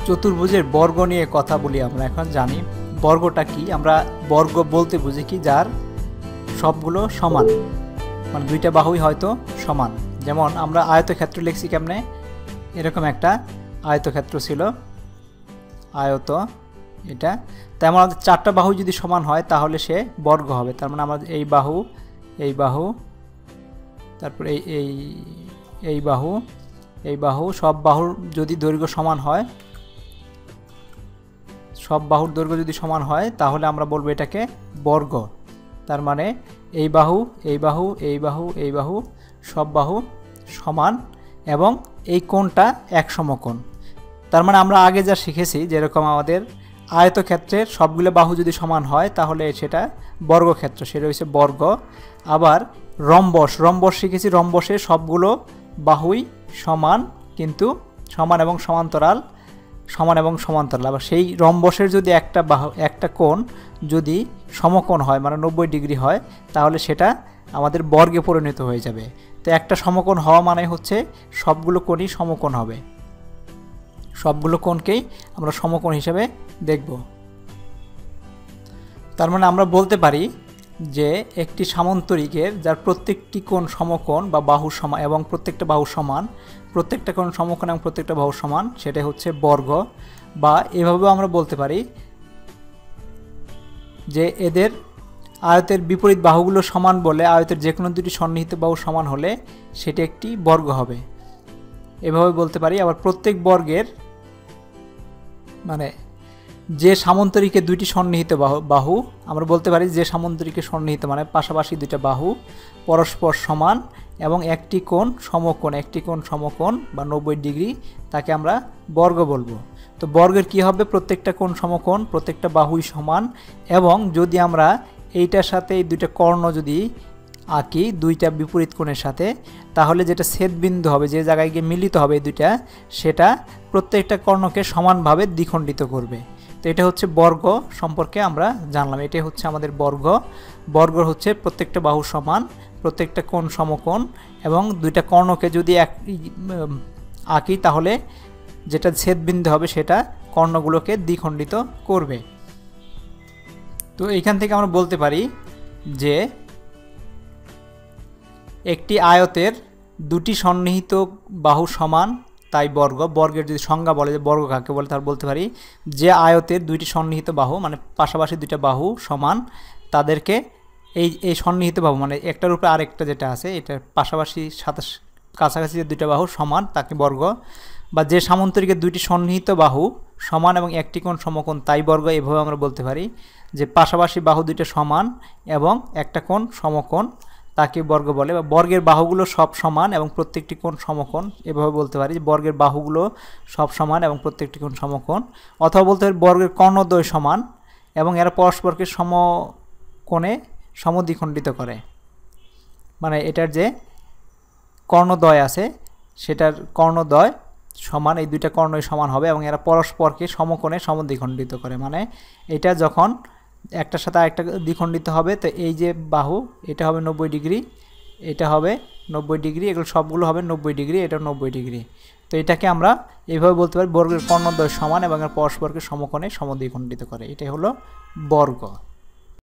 চতুর্ভুজের বর্গ নিয়ে কথা বলি। আমরা এখন জানি বর্গটা কি। আমরা বর্গ বলতে বুঝি কি যার সবগুলো সমান, মানে দুইটা বাহুই হয়তো সমান। যেমন আমরা আয়তক্ষেত্র লিখছি কেমনে, এরকম একটা আয়তক্ষেত্র ছিল, আয়ত এটা। তেমন আমাদের চারটা বাহু যদি সমান হয় তাহলে সে বর্গ হবে। তার মানে আমাদের এই বাহু, এই বাহু, তারপর এই বাহু, এই বাহু, সব বাহুর যদি দৈর্ঘ্য সমান হয়, সব বাহুর দৈর্ঘ্য যদি সমান হয় তাহলে আমরা বলবো এটাকে বর্গ। তার মানে এই বাহু, এই বাহু, এই বাহু, এই বাহু, সব বাহু সমান এবং এই কোণটা এক সমকোণ। তার মানে আমরা আগে যা শিখেছি, যেরকম আমাদের আয়তক্ষেত্রের সবগুলো বাহু যদি সমান হয় তাহলে সেটা বর্গক্ষেত্র, সেটা হচ্ছে বর্গ। আবার রম্বস, রম্বস শিখেছি, রম্বসের সবগুলো বাহুই সমান, কিন্তু সমান এবং সমান্তরাল, সমান এবং সমান্তরাল। আবার সেই রম্বসের যদি একটা বাহু, একটা কোণ যদি সমকোণ হয়, মানে 90 ডিগ্রি হয়, তাহলে সেটা আমাদের বর্গে পরিণত হয়ে যাবে। তো একটা সমকোণ হওয়া মানে হচ্ছে সবগুলো কোণই সমকোণ হবে, সবগুলো কোণকেই আমরা সমকোণ হিসেবে দেখব। তার মানে আমরা বলতে পারি যে একটি সামান্তরিকের যার প্রত্যেকটি কোণ সমকোণ বা বাহু সমান এবং প্রত্যেকটা বাহু সমান, প্রত্যেকটা কোণ সমকোণ এবং প্রত্যেকটা বাহু সমান, সেটা হচ্ছে বর্গ। বা এভাবেও আমরা বলতে পারি যে এদের আয়তের বিপরীত বাহুগুলো সমান বলে আয়তের যে কোনো দুটি সন্নিহিত বাহু সমান হলে সেটি একটি বর্গ হবে, এভাবে বলতে পারি। আবার প্রত্যেক বর্গের মানে যে সামান্তরিকে দুইটি সন্নিহিত বাহু, আমরা বলতে পারি যে সামান্তরিকে সন্নিহিত মানে পাশাপাশি দুইটা বাহু পরস্পর সমান এবং একটি কোণ সমকোণ, একটি কোণ সমকোণ বা 90 ডিগ্রি, তাকে আমরা বর্গ বলবো। তো বর্গের কি হবে, প্রত্যেকটা কোণ সমকোণ, প্রত্যেকটা বাহুই সমান। এবং যদি আমরা এইটার সাথে এই দুইটা কর্ণ যদি আঁকি দুইটা বিপরীত কোণের সাথে, তাহলে যেটা ছেদবিন্দু হবে, যে জায়গায় গিয়ে মিলিত হবে এই দুইটা, সেটা প্রত্যেকটা কর্ণকে সমানভাবে দ্বিখণ্ডিত করবে। তো এটা হচ্ছে বর্গ সম্পর্কে আমরা জানলাম। এটাই হচ্ছে আমাদের বর্গ। বর্গ হচ্ছে প্রত্যেকটা বাহু সমান, প্রত্যেকটা কোণ সমকোণ এবং দুইটা কর্ণকে যদি আঁকি তাহলে যেটা ছেদবিন্দু হবে সেটা কর্ণগুলোকে দ্বিখণ্ডিত করবে। তো এইখান থেকে আমরা বলতে পারি যে একটি আয়তের দুটি সন্নিহিত বাহু সমান, তাই বর্গ। বর্গের যদি সংজ্ঞা বলে যে বর্গ কাকে বলে, তার বলতে পারি যে আয়তের দুইটি সন্নিহিত বাহু মানে পাশাপাশি দুইটা বাহু সমান, তাদেরকে এই সন্নিহিত বাহু মানে একটার উপরে আরেকটা যেটা আছে এটার পাশাপাশি কাছাকাছি যে দুইটা বাহু সমান, তাকে বর্গ। বা যে সামান্তরিকের দুইটি সন্নিহিত বাহু সমান এবং একটি কোণ সমকোণ, তাই বর্গ। এভাবে আমরা বলতে পারি যে পাশাপাশি বাহু দুইটা সমান এবং একটা কোণ সমকোণ, তাকে বর্গ বলে। বা বর্গের বাহুগুলো সব সমান এবং প্রত্যেকটি কোণ সমকোণ, এভাবে বলতে পারি যে বর্গের বাহুগুলো সব সমান এবং প্রত্যেকটি কোণ সমকোণ। অথবা বলতে পারি বর্গের কর্ণদ্বয় সমান এবং এরা পরস্পরকে সমকোণে সমদ্বিখণ্ডিত করে। মানে এটার যে কর্ণদ্বয় আছে সেটার কর্ণদ্বয় সমান, এই দুইটা কর্ণই সমান হবে এবং এরা পরস্পরকে সমকোণে সমদ্বিখণ্ডিত করে। মানে এটা যখন একটার সাথে আরেকটা দ্বিখণ্ডিত হবে, তো এই যে বাহু এটা হবে 90 ডিগ্রি, এটা হবে 90 ডিগ্রি, এগুলো সবগুলো হবে 90 ডিগ্রি, এটা 90 ডিগ্রি। তো এটাকে আমরা এইভাবে বলতে পারি বর্গের কর্ণদ্বয় সমান এবং এর পরস্পরকে সমকোণে সমদ্বিখণ্ডিত করে। এটাই হলো বর্গ।